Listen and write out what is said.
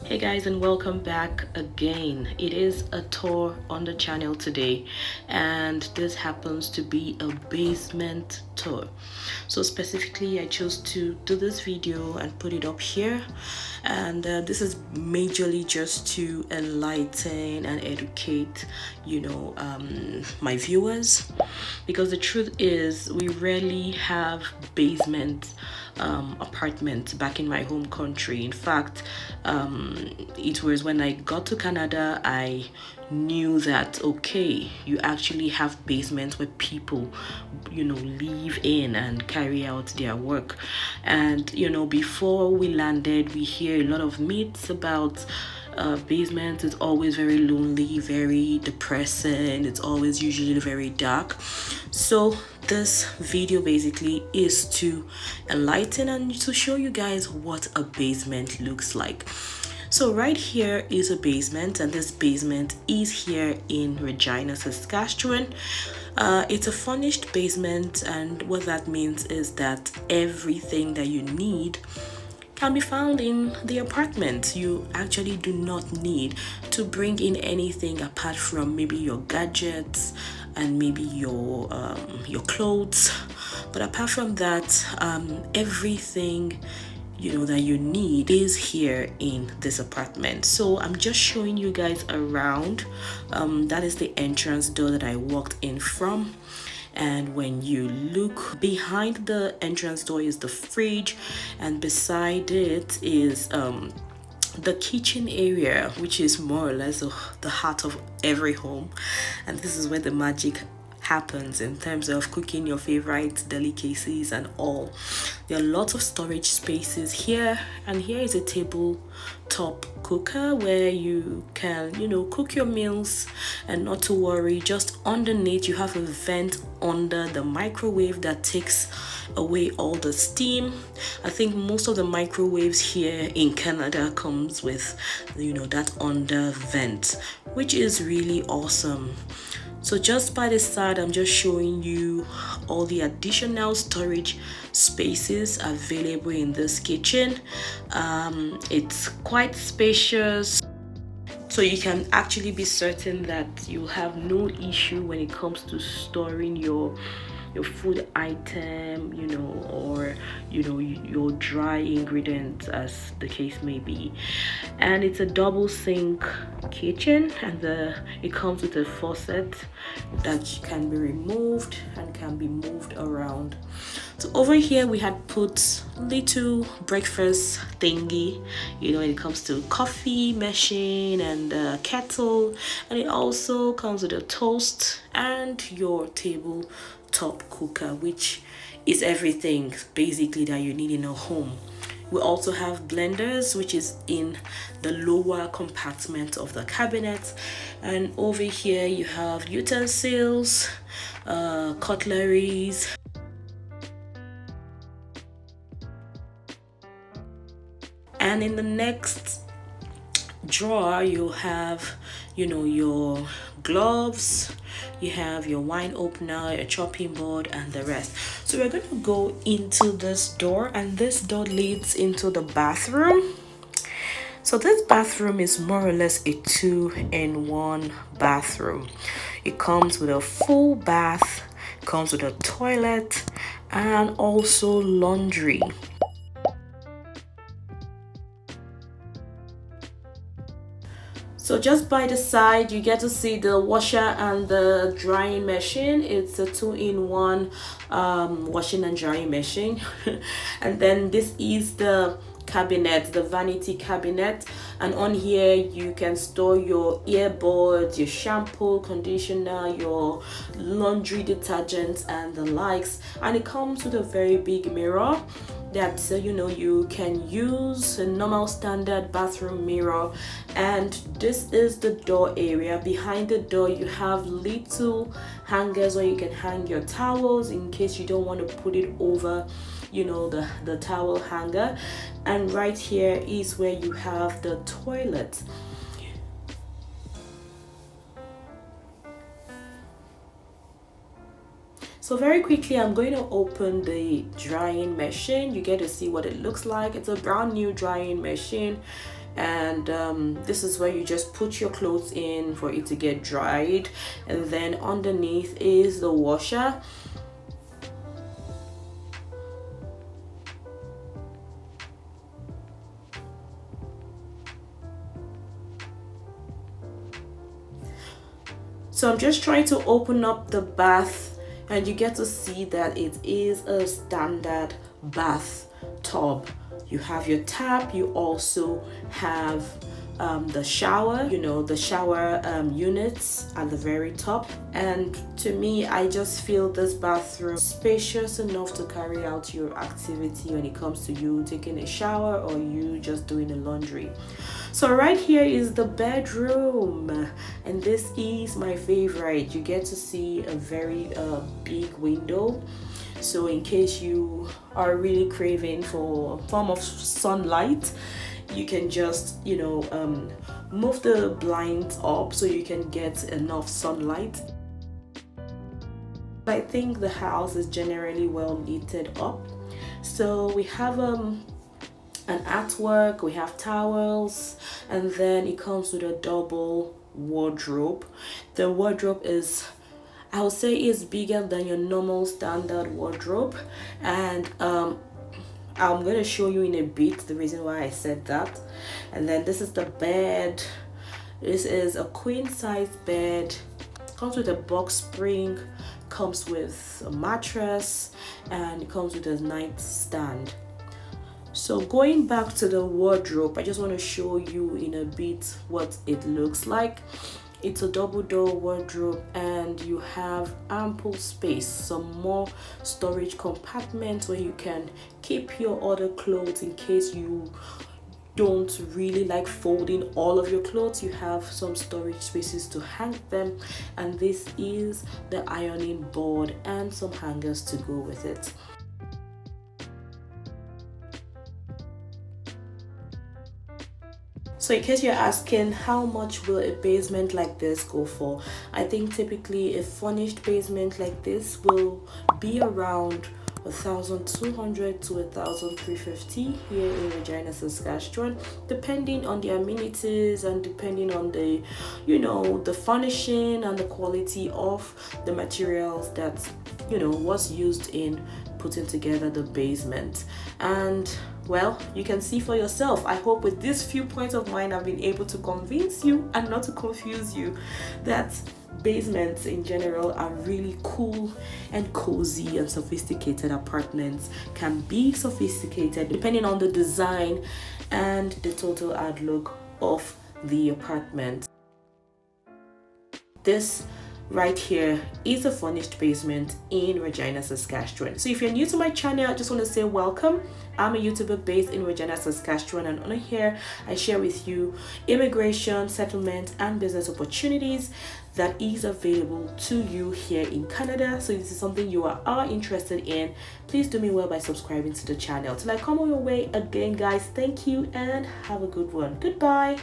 Hey guys, and welcome back again. It is a tour on the channel today, and this happens to be a basement tour. So specifically I chose to do this video and put it up here, and this is majorly just to enlighten and educate my viewers, because the truth is we rarely have basement apartments back in my home country. In fact, it was when I got to Canada I knew that okay, you actually have basements where people live in and carry out their work. And before we landed, we hear a lot of myths about basement is always very lonely, very depressing, it's always usually very dark. So this video basically is to enlighten and to show you guys what a basement looks like. So right here is a basement, and this basement is here in Regina, Saskatchewan. It's a furnished basement, and what that means is that everything that you need can be found in the apartment. You actually do not need to bring in anything apart from maybe your gadgets and maybe your clothes. But apart from that, everything that you need is here in this apartment. So I'm just showing you guys around. That is the entrance door that I walked in from. And when you look behind the entrance door is the fridge, and beside it is the kitchen area, which is more or less the heart of every home. And this is where the magic happens in terms of cooking your favorite delicacies and all. There are lots of storage spaces here, and here is a tabletop cooker where you can cook your meals and not to worry. Just underneath you have a vent under the microwave that takes away all the steam. I think most of the microwaves here in Canada comes with that under vent, which is really awesome. So just by the side, I'm just showing you all the additional storage spaces available in this kitchen. It's quite spacious, so you can actually be certain that you have no issue when it comes to storing your food item, or your dry ingredients, as the case may be. And it's a double sink kitchen, and it comes with a faucet that can be removed and can be moved around. So over here we had put little breakfast thingy, when it comes to coffee machine and kettle, and it also comes with a toast and your table top cooker, which is everything basically that you need in a home. We also have blenders, which is in the lower compartment of the cabinet, and over here you have utensils, cutleries, and in the next drawer you have your gloves, you have your wine opener, your chopping board, and the rest. So we're going to go into this door, and this door leads into the bathroom. So this bathroom is more or less a 2-in-1 bathroom. It comes with a full bath, comes with a toilet, and also laundry. So just by the side you get to see the washer and the drying machine. It's a 2-in-1 washing and drying machine. And then this is the cabinet, the vanity cabinet, and on here you can store your earbuds, your shampoo, conditioner, your laundry detergents, and the likes. And it comes with a very big mirror that you can use, a normal standard bathroom mirror. And this is the door area. Behind the door you have little hangers where you can hang your towels in case you don't want to put it over the towel hanger. And right here is where you have the toilet. So very quickly, I'm going to open the drying machine. You get to see what it looks like. It's a brand new drying machine. and this is where you just put your clothes in for it to get dried, and then underneath is the washer. So I'm just trying to open up the bath, and you get to see that it is a standard bath tub. You have your tap, you also have the shower, you know, the shower units at the very top. And to me, I just feel this bathroom spacious enough to carry out your activity when it comes to you taking a shower or you just doing the laundry. So right here is the bedroom, and this is my favorite. You get to see a very big window, so in case you are really craving for a form of sunlight, you can just, you know, move the blinds up so you can get enough sunlight. I think the house is generally well lit up. So we have an artwork, we have towels, and then it comes with a double wardrobe. The wardrobe is, I would say, is bigger than your normal standard wardrobe, and I'm going to show you in a bit the reason why I said that. And then this is the bed. This is a queen size bed, comes with a box spring, comes with a mattress, and it comes with a nightstand. So going back to the wardrobe, I just want to show you in a bit what it looks like. It's a double door wardrobe, and you have ample space, some more storage compartments where you can keep your other clothes in case you don't really like folding all of your clothes. You have some storage spaces to hang them, and this is the ironing board and some hangers to go with it. So in case you're asking how much will a basement like this go for, I think typically a furnished basement like this will be around 1,200 to 1,350 here in Regina, Saskatchewan, depending on the amenities and depending on the, you know, the furnishing and the quality of the materials that, you know, was used in putting together the basement. And well, you can see for yourself. I hope with these few points of mine I've been able to convince you and not to confuse you that basements in general are really cool and cozy, and sophisticated apartments can be sophisticated depending on the design and the total outlook of the apartment. This right here is a furnished basement in Regina, Saskatchewan. So if you're new to my channel, I just want to say welcome. I'm a YouTuber based in Regina, Saskatchewan, and on here I share with you immigration, settlement, and business opportunities that is available to you here in Canada. So if this is something you are interested in, please do me well by subscribing to the channel. Till I come on your way again, guys, thank you and have a good one. Goodbye.